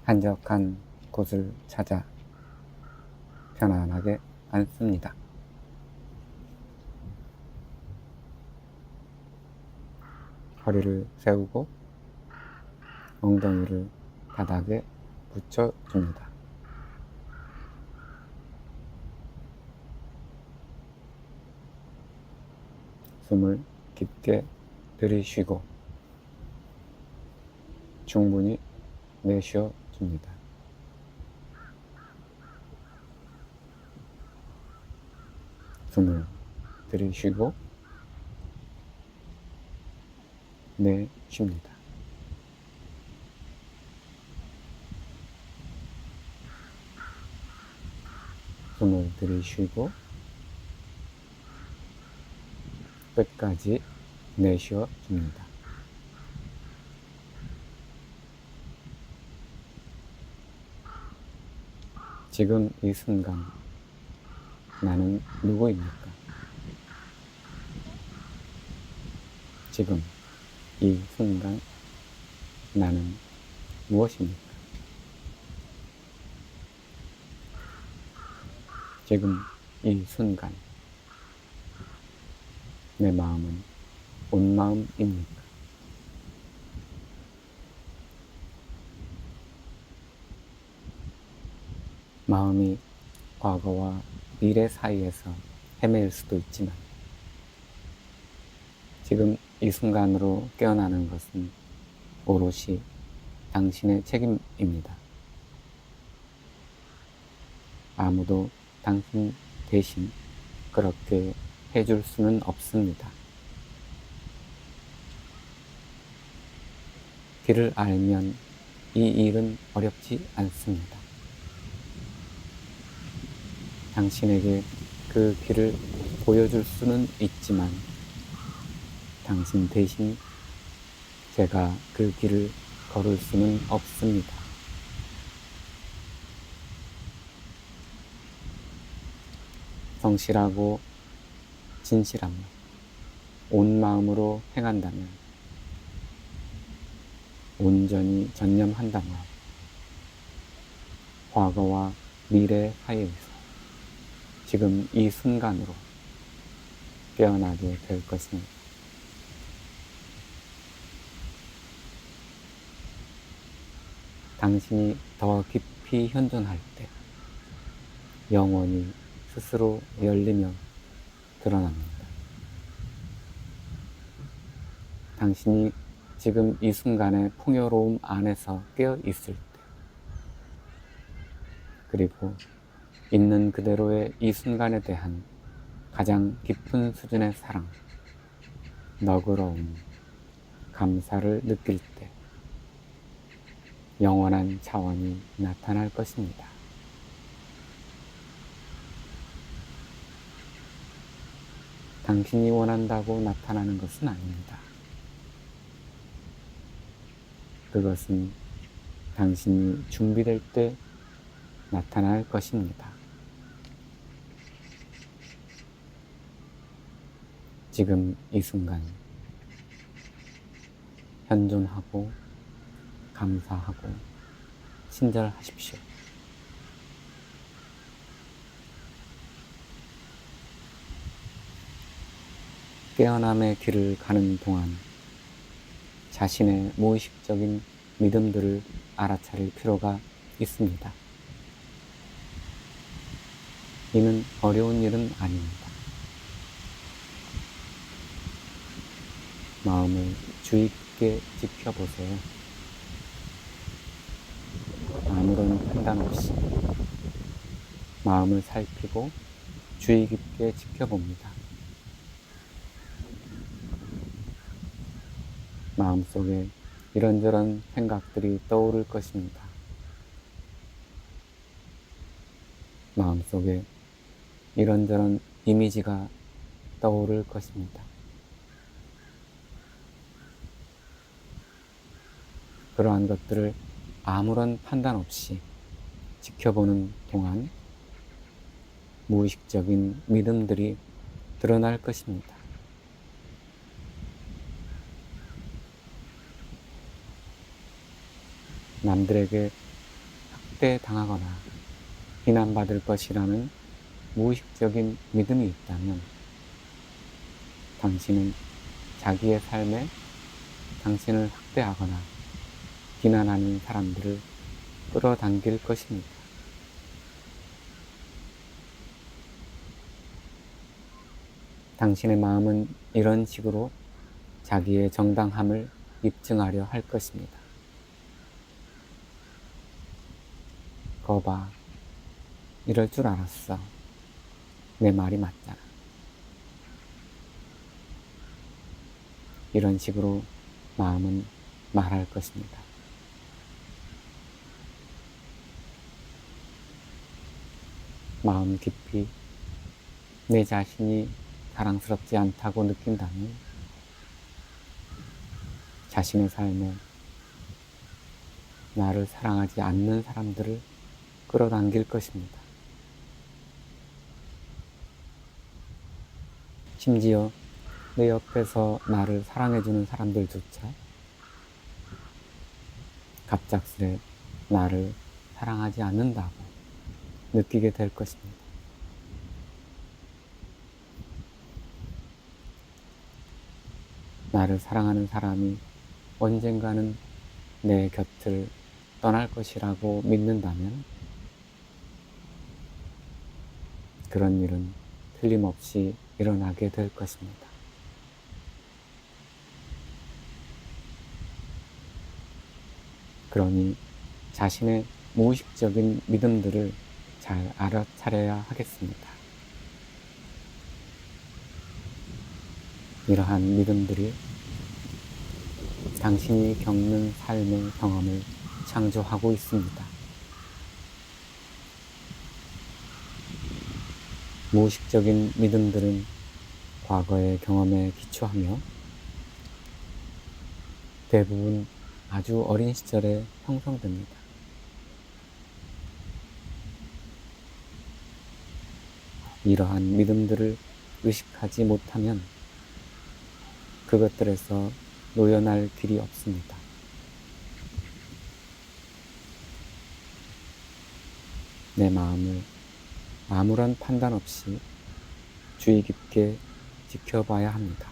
한적한 곳을 찾아 편안하게 앉습니다. 허리를 세우고 엉덩이를 바닥에 붙여줍니다. 숨을 깊게 들이쉬고 충분히 내쉬어줍니다. 숨을 들이쉬고 내쉽니다. 숨을 들이쉬고 끝까지 내쉬어줍니다. 지금 이 순간 나는 누구입니까? 지금 이 순간 나는 무엇입니까? 지금 이 순간 내 마음은 온 마음입니까? 마음이 과거와 미래 사이에서 헤매일 수도 있지만 지금 이 순간으로 깨어나는 것은 오롯이 당신의 책임입니다. 아무도 당신 대신 그렇게 해줄 수는 없습니다. 길을 알면 이 일은 어렵지 않습니다. 당신에게 그 길을 보여줄 수는 있지만 당신 대신 제가 그 길을 걸을 수는 없습니다. 성실하고 진실함, 온 마음으로 행한다면, 온전히 전념한다면 과거와 미래 사이에서 지금 이 순간으로 깨어나게 될 것입니다. 당신이 더 깊이 현존할 때 영원히 스스로 열리며 드러납니다. 당신이 지금 이 순간의 풍요로움 안에서 깨어 있을 때, 그리고 있는 그대로의 이 순간에 대한 가장 깊은 수준의 사랑, 너그러움, 감사를 느낄 때 영원한 차원이 나타날 것입니다. 당신이 원한다고 나타나는 것은 아닙니다. 그것은 당신이 준비될 때 나타날 것입니다. 지금 이 순간 현존하고 감사하고 친절하십시오. 깨어남의 길을 가는 동안 자신의 무의식적인 믿음들을 알아차릴 필요가 있습니다. 이는 어려운 일은 아닙니다. 마음을 주의 깊게 지켜보세요. 아무런 판단 없이 마음을 살피고 주의 깊게 지켜봅니다. 마음속에 이런저런 생각들이 떠오를 것입니다. 마음속에 이런저런 이미지가 떠오를 것입니다. 그러한 것들을 아무런 판단 없이 지켜보는 동안 무의식적인 믿음들이 드러날 것입니다. 남들에게 학대당하거나 비난받을 것이라는 무의식적인 믿음이 있다면 당신은 자기의 삶에 당신을 학대하거나 비난하는 사람들을 끌어당길 것입니다. 당신의 마음은 이런 식으로 자기의 정당함을 입증하려 할 것입니다. 거봐, 이럴 줄 알았어. 내 말이 맞잖아. 이런 식으로 마음은 말할 것입니다. 마음 깊이 내 자신이 사랑스럽지 않다고 느낀다면 자신의 삶에 나를 사랑하지 않는 사람들을 끌어당길 것입니다. 심지어 내 옆에서 나를 사랑해주는 사람들조차 갑작스레 나를 사랑하지 않는다고 느끼게 될 것입니다. 나를 사랑하는 사람이 언젠가는 내 곁을 떠날 것이라고 믿는다면 그런 일은 틀림없이 일어나게 될 것입니다. 그러니 자신의 무의식적인 믿음들을 잘 알아차려야 하겠습니다. 이러한 믿음들이 당신이 겪는 삶의 경험을 창조하고 있습니다. 무의식적인 믿음들은 과거의 경험에 기초하며 대부분 아주 어린 시절에 형성됩니다. 이러한 믿음들을 의식하지 못하면 그것들에서 놓여날 길이 없습니다. 내 마음을 아무런 판단 없이 주의 깊게 지켜봐야 합니다.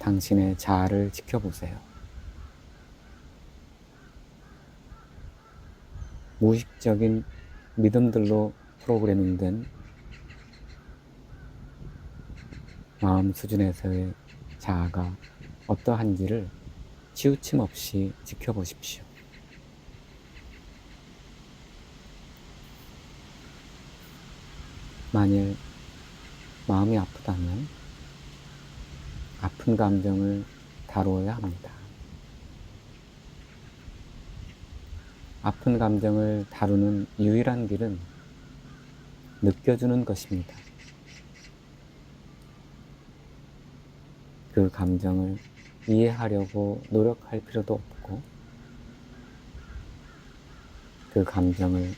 당신의 자아를 지켜보세요. 무의식적인 믿음들로 프로그래밍된 마음 수준에서의 자아가 어떠한지를 치우침 없이 지켜보십시오. 만일 마음이 아프다면 아픈 감정을 다루어야 합니다. 아픈 감정을 다루는 유일한 길은 느껴주는 것입니다. 그 감정을 이해하려고 노력할 필요도 없고 그 감정을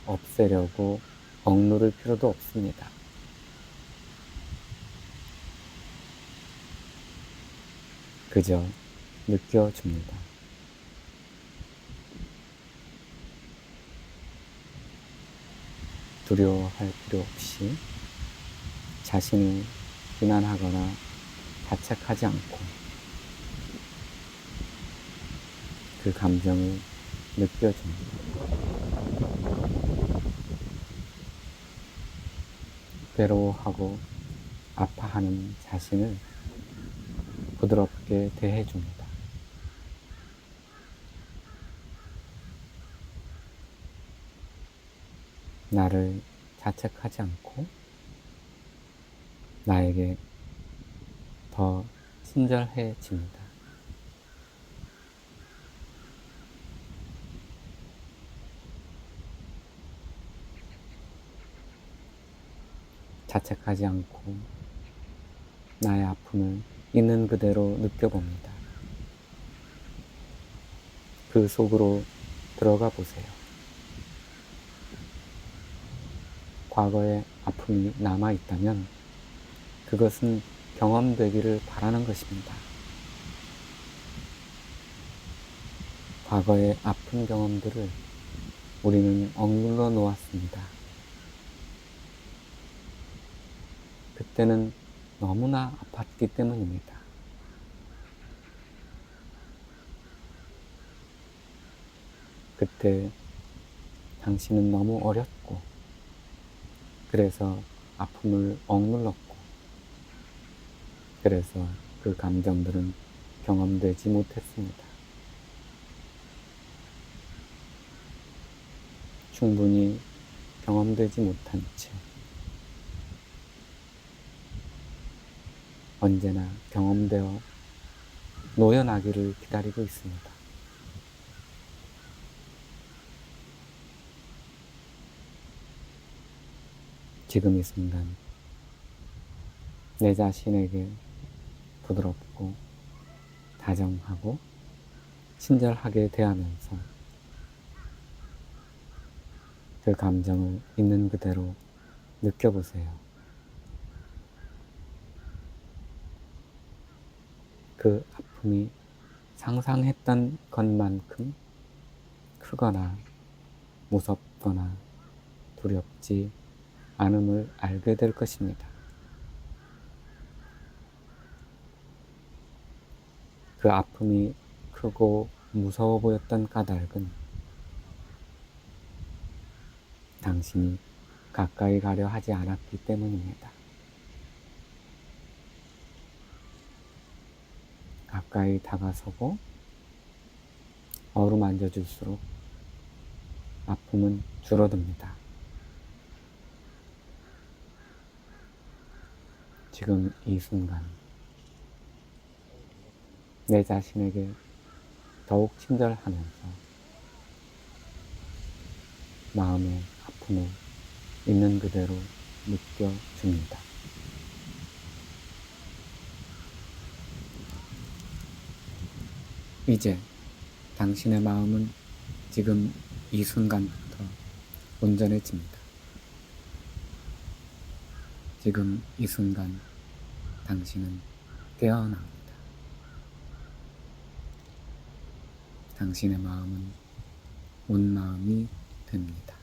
없애려고 억누를 필요도 없습니다. 그저 느껴줍니다. 두려워할 필요 없이 자신을 비난하거나 자책하지 않고 그 감정을 느껴줍니다. 괴로워하고 아파하는 자신을 부드럽게 대해줍니다. 나를 자책하지 않고 나에게 더 친절해집니다. 자책하지 않고 나의 아픔을 있는 그대로 느껴봅니다. 그 속으로 들어가 보세요. 과거의 아픔이 남아있다면 그것은 경험되기를 바라는 것입니다. 과거의 아픈 경험들을 우리는 억눌러 놓았습니다. 그때는 너무나 아팠기 때문입니다. 그때 당신은 너무 어렸고, 그래서 아픔을 억눌렀고, 그래서 그 감정들은 경험되지 못했습니다. 충분히 경험되지 못한 채 언제나 경험되어 노연하기를 기다리고 있습니다. 지금 이 순간 내 자신에게 부드럽고 다정하고 친절하게 대하면서 그 감정을 있는 그대로 느껴보세요. 그 아픔이 상상했던 것만큼 크거나 무섭거나 두렵지 않음을 알게 될 것입니다. 그 아픔이 크고 무서워 보였던 까닭은 당신이 가까이 가려 하지 않았기 때문입니다. 가까이 다가서고 어루만져 줄수록 아픔은 줄어듭니다. 지금 이 순간 내 자신에게 더욱 친절하면서 마음의 아픔을 있는 그대로 느껴줍니다. 이제 당신의 마음은 지금 이 순간부터 온전해집니다. 지금 이 순간 당신은 깨어납니다. 당신의 마음은 온 마음이 됩니다.